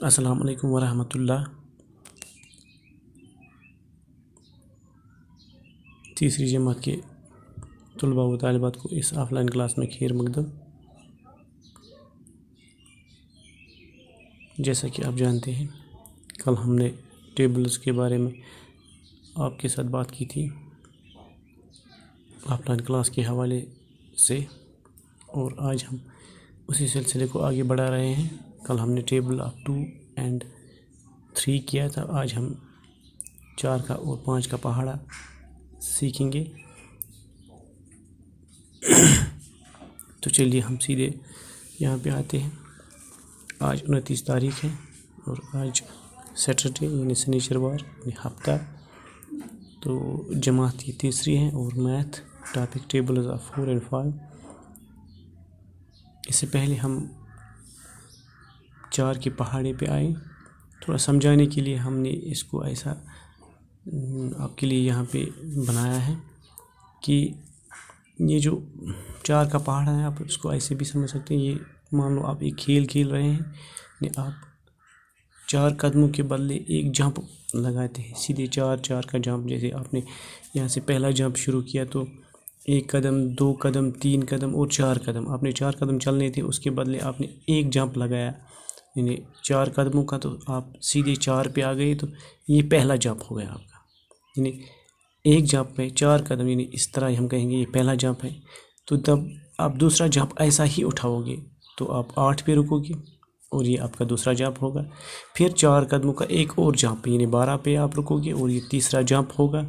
السلام علیکم ورحمۃ اللہ۔ تیسری جماعت کے طلباء و طالبات کو اس آف لائن کلاس میں خیر مقدم۔ جیسا کہ آپ جانتے ہیں کل ہم نے ٹیبلز کے بارے میں آپ کے ساتھ بات کی تھی آف لائن کلاس کے حوالے سے، اور آج ہم اسی سلسلے کو آگے بڑھا رہے ہیں۔ کل ہم نے ٹیبل آف 2 اور 3 کیا تھا، آج ہم 4 کا اور 5 کا پہاڑا سیکھیں گے۔ تو چلیے ہم سیدھے یہاں پہ آتے ہیں۔ آج 29 تاریخ ہے اور آج سیٹرڈے یعنی سنیچروار یعنی ہفتہ، تو جماعت کی تیسری ہے اور میتھ ٹاپک ٹیبلز آف 4 اور 5۔ اس سے پہلے ہم 4 کے پہاڑے پہ آئے، تھوڑا سمجھانے کے لیے ہم نے اس کو ایسا آپ کے لیے یہاں پہ بنایا ہے کہ یہ جو 4 کا پہاڑا ہے، آپ اس کو ایسے بھی سمجھ سکتے ہیں۔ یہ مان لو آپ ایک کھیل کھیل رہے ہیں، یعنی آپ 4 قدموں کے بدلے ایک جمپ لگاتے ہیں، سیدھے 4 کا جمپ۔ جیسے آپ نے یہاں سے پہلا جمپ شروع کیا تو 1 قدم 2 قدم 3 قدم اور 4 قدم، آپ نے 4 قدم چلنے تھے، اس کے بدلے آپ نے ایک جمپ لگایا، یعنی 4 قدموں کا، تو آپ سیدھے 4 پہ آ گئے، تو یہ پہلا جمپ ہو گیا آپ کا۔ یعنی ایک جمپ میں 4 قدم، یعنی اس طرح ہم کہیں گے یہ پہلا جمپ ہے۔ تو جب آپ دوسرا جمپ ایسا ہی اٹھاؤ گے تو آپ 8 پہ رکو گے اور یہ آپ کا دوسرا جمپ ہوگا۔ پھر 4 قدموں کا ایک اور جمپ، یعنی 12 پہ آپ رکو گے اور یہ تیسرا جمپ ہوگا۔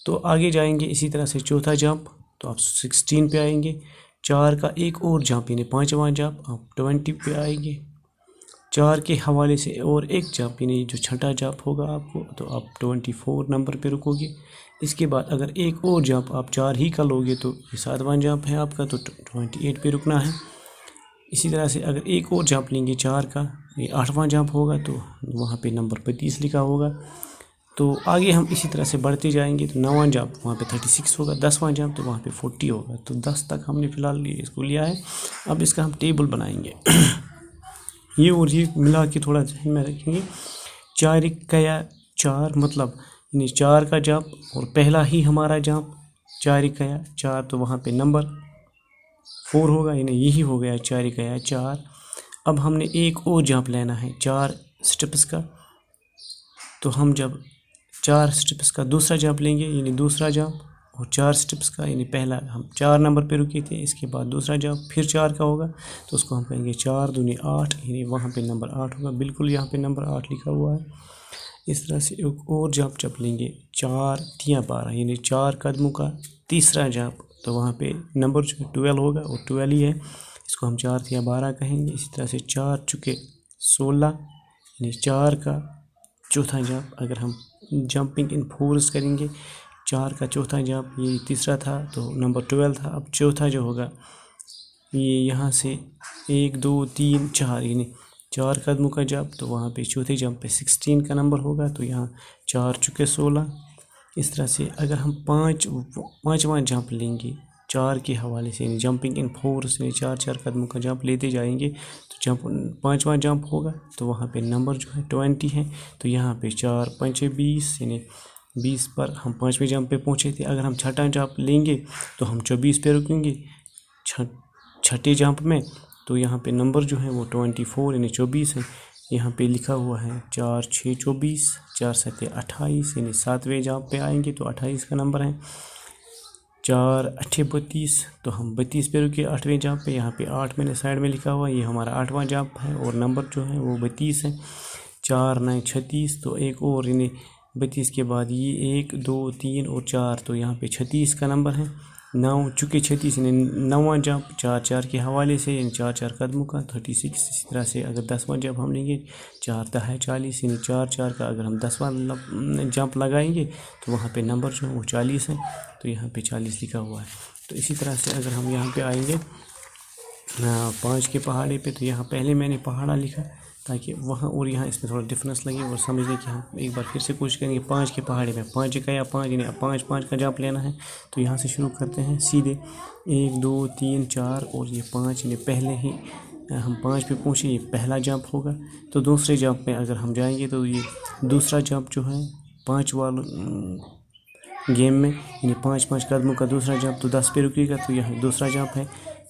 تو آگے جائیں گے اسی طرح سے چوتھا جمپ، تو آپ 16 پہ آئیں گے، 4 کا ایک اور جمپ یعنی 5واں جمپ، آپ 20 پہ آئیں گے۔ 4 کے حوالے سے اور ایک جمپ، یعنی جو چھٹا جمپ ہوگا آپ کو، تو آپ 24 نمبر پہ رکو گے۔ اس کے بعد اگر ایک اور جمپ آپ 4 ہی کا لوگے تو یہ 7واں جمپ ہے آپ کا، تو 28 پہ رکنا ہے۔ اسی طرح سے اگر ایک اور جمپ لیں گے 4 کا، یہ 8واں جمپ ہوگا، تو وہاں پہ نمبر 32 لکھا ہوگا۔ تو آگے ہم اسی طرح سے بڑھتے جائیں گے، تو 9واں جمپ وہاں پہ 36 ہوگا، 10واں جمپ تو وہاں پہ 40 ہوگا۔ تو 10 تک ہم نے فی الحال اس کو لیا ہے۔ اب اس کا ہم ٹیبل بنائیں گے۔ یہ اور یہ ملا کے تھوڑا ذہن میں رکھیں گے۔ 4 کیا 4 مطلب یعنی 4 کا جمپ اور پہلا ہی ہمارا جمپ 4 کیا 4، تو وہاں پہ نمبر 4 ہوگا، یعنی یہی ہو گیا 4 کیا 4۔ اب ہم نے ایک اور جمپ لینا ہے 4 سٹیپس کا، تو ہم جب 4 سٹیپس کا دوسرا جمپ لیں گے، یعنی دوسرا جمپ، اور 4 سٹیپس کا یعنی پہلا ہم 4 نمبر پہ رکے تھے، اس کے بعد دوسرا جمپ پھر 4 کا ہوگا، تو اس کو ہم کہیں گے 4 دونی 8، یعنی وہاں پہ نمبر 8 ہوگا، بالکل یہاں پہ نمبر 8 لکھا ہوا ہے۔ اس طرح سے ایک اور جمپ جب لیں گے 4 3 12، یعنی 4 قدموں کا تیسرا جمپ، تو وہاں پہ نمبر جو 12 ہوگا اور 12 ہی ہے، اس کو ہم 4 3 12 کہیں گے۔ اسی طرح سے 4 چکے 16، یعنی 4 کا چوتھا جمپ۔ اگر ہم جمپنگ ان فورس کریں گے، 4 کا چوتھا جمپ، یہ تیسرا تھا تو نمبر 12 تھا، اب چوتھا جو ہوگا یہ یہاں سے 1 2 3 4، یعنی 4 قدموں کا جمپ، تو وہاں پہ چوتھے جمپ پہ 16 کا نمبر ہوگا، تو یہاں 4 چکے 16۔ اس طرح سے اگر ہم 5واں جمپ لیں گے 4 کے حوالے سے، یعنی جمپنگ ان فورس، یعنی 4 قدموں کا جمپ لیتے جائیں گے، تو 5واں جمپ ہوگا، تو وہاں پہ نمبر جو ہے 20 ہے، تو یہاں پہ 4 5 20، یعنی 20 پر ہم 5ویں جمپ پہ پہنچے تھے۔ اگر ہم چھٹا جمپ لیں گے تو ہم 24 پہ رکیں گے چھٹے جمپ میں، تو یہاں پہ نمبر جو ہے وہ 24 یعنی 24 ہے، یہاں پہ لکھا ہوا ہے 4 6 24، 4 7 28، یعنی 7ویں جمپ پہ آئیں گے تو 28 کا نمبر ہے۔ 4 8 32، تو ہم 32 پہ رکے 8ویں جمپ پہ، یہاں پہ 8 میں نے سائڈ میں لکھا ہوا، یہ ہمارا 8واں جمپ ہے اور نمبر جو ہے وہ 32 ہے۔ 4 9 36، تو ایک اور، یعنی 32 کے بعد یہ 1 2 3 اور 4، تو یہاں پہ 36 کا نمبر ہے۔ 9 چکے 36، یعنی 9واں جمپ 4 کے حوالے سے، یعنی 4 قدموں کا 36۔ اسی طرح سے اگر 10واں جمپ ہم لیں گے 4 10 40، یعنی 4 کا اگر ہم 10واں جمپ لگائیں گے تو وہاں پہ نمبر جو ہے وہ 40 ہے، تو یہاں پہ 40 لکھا ہوا ہے۔ تو اسی طرح سے اگر ہم یہاں پہ آئیں گے 5 کے پہاڑے پہ، تو یہاں پہلے میں نے پہاڑا لکھا تاکہ وہاں اور یہاں اس میں تھوڑا ڈفرینس لگے اور سمجھنے کی ہم ایک بار پھر سے کوشش کریں گے۔ 5 کے پہاڑے میں 5 کا یا 5، یعنی 5 کا جمپ لینا ہے، تو یہاں سے شروع کرتے ہیں سیدھے 1 2 3 4 اور یہ 5، یعنی پہلے ہی ہم 5 پہ پہنچے، یہ پہلا جمپ ہوگا. تو دوسرے جمپ میں اگر ہم جائیں گے تو یہ دوسرا جمپ جو ہے 5 گیم میں، یعنی 5 قدموں کا دوسرا جمپ، تو 10 پہ رکے گا. تو یہ دوسرا جمپ ہے.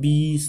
20،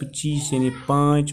25 یعنی 5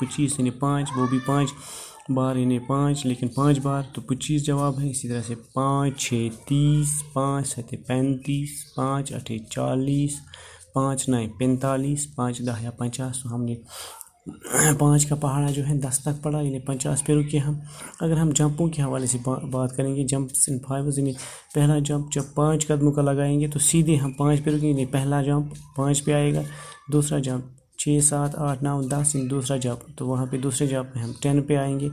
25 یعنی 5، وہ بھی 5 بار یعنی 5 لیکن 5 بار تو 25 جواب ہے. اسی طرح سے 5 6 30، 5 7 35، 5 8 40، 5 9 45، 5 10 50. تو ہم نے 5 کا پہاڑا جو ہے 10 تک پڑھا، یعنی 50 پہ رکے ہم. اگر ہم جمپوں کے حوالے سے بات کریں گے، جمپس ان 5، یعنی پہلا جمپ جب 5 قدموں کا لگائیں گے تو سیدھے ہم 5 پہ رکیں گے، یعنی پہلا جمپ 5 پہ آئے گا. دوسرا جمپ 6 7 8 9 10، یعنی دوسرا جمپ، تو وہاں پہ دوسرے جمپ میں ہم 10 پہ آئیں گے.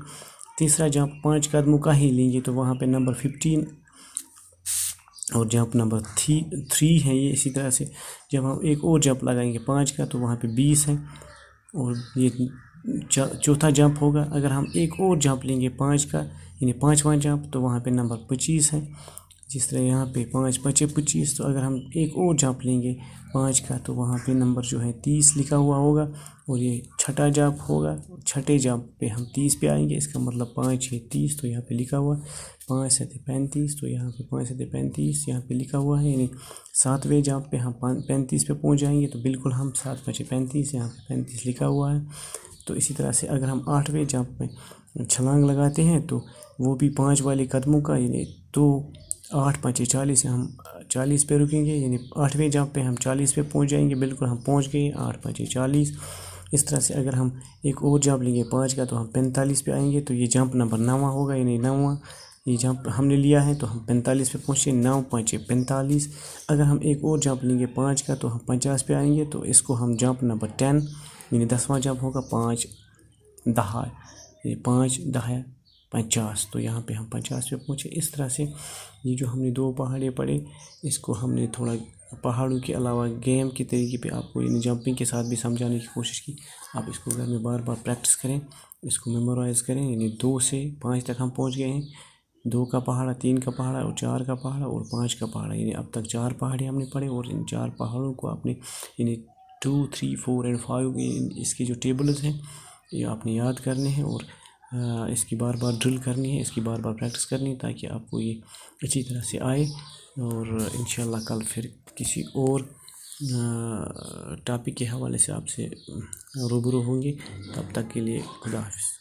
تیسرا جمپ 5 قدموں کا ہی لیں گے تو وہاں پہ نمبر 15. اور جمپ نمبر 3 ہے یہ. اسی طرح سے جب ہم ایک اور جمپ لگائیں گے 5 کا تو وہاں پہ 20 ہے. اور یہ چوتھا جمپ ہوگا. اگر ہم ایک اور جمپ لیں گے 5 کا، یعنی 5واں جمپ، تو وہاں پہ نمبر 25 ہے. جس طرح یہاں پہ 5 5 25، تو اگر ہم ایک اور جمپ لیں گے 5 کا تو وہاں پہ نمبر جو ہے 30 لکھا ہوا ہوگا. اور یہ چھٹا جمپ ہوگا. چھٹے جمپ پہ ہم 30 پہ آئیں گے، اس کا مطلب 5 6 30، تو یہاں پہ لکھا ہوا 5 7 35، تو یہاں پہ 5 7 35 یہاں پہ لکھا ہوا ہے. یعنی 7ویں جمپ پہ ہم 35 پہ پہنچ جائیں گے، تو بالکل ہم 7 5 35 یہاں پہ 35 لکھا ہوا ہے. تو اسی طرح سے اگر ہم 8ویں جمپ میں چھلانگ لگاتے ہیں تو وہ بھی 5 والے قدموں کا، یعنی تو 8 5 40 ہم 40 پہ رکیں گے، یعنی 8ویں جمپ پہ ہم 40 پہ پہنچ جائیں گے. بالکل ہم پہنچ گئے 8 5 40. اس طرح سے اگر ہم ایک اور جمپ لیں گے 5 کا تو ہم 45 پہ آئیں گے. تو یہ جمپ نمبر 9 ہوگا، یعنی 9واں یہ جمپ ہم نے لیا ہے تو ہم 45 پہ پہنچے. 9 5 45. اگر ہم ایک اور جمپ لیں گے 5 کا تو ہم 50 پہ آئیں گے. تو اس کو ہم جمپ نمبر 10، یعنی 10واں جمپ ہوگا 5 10، یعنی 5 10 50. تو یہاں پہ ہم 50 پہ پہنچے. اس طرح سے یہ جو ہم نے 2 پہاڑے پڑھے، اس کو ہم نے تھوڑا پہاڑوں کے علاوہ گیم کے طریقے پہ آپ کو، یعنی جمپنگ کے ساتھ بھی سمجھانے کی کوشش کی. آپ اس کو گھر میں بار بار پریکٹس کریں، اس کو میمورائز کریں. یعنی 2 سے 5 تک ہم پہنچ گئے ہیں. 2 کا پہاڑا، 3 کا پہاڑا اور 4 کا پہاڑا اور 5 کا پہاڑا، یعنی اب تک 4 پہاڑے ہم نے پڑھے. اور ان 4 پہاڑوں کو آپ نے یعنی 2 3 4 اور 5 اس کے جو ٹیبلز ہیں یہ آپ نے یاد کرنے ہیں. اور اس کی بار بار ڈرل کرنی ہے، اس کی بار بار پریکٹس کرنی ہے، تاکہ آپ کو یہ اچھی طرح سے آئے. اور انشاءاللہ کل پھر کسی اور ٹاپک کے حوالے سے آپ سے روبرو ہوں گے. تب تک کے لیے خدا حافظ.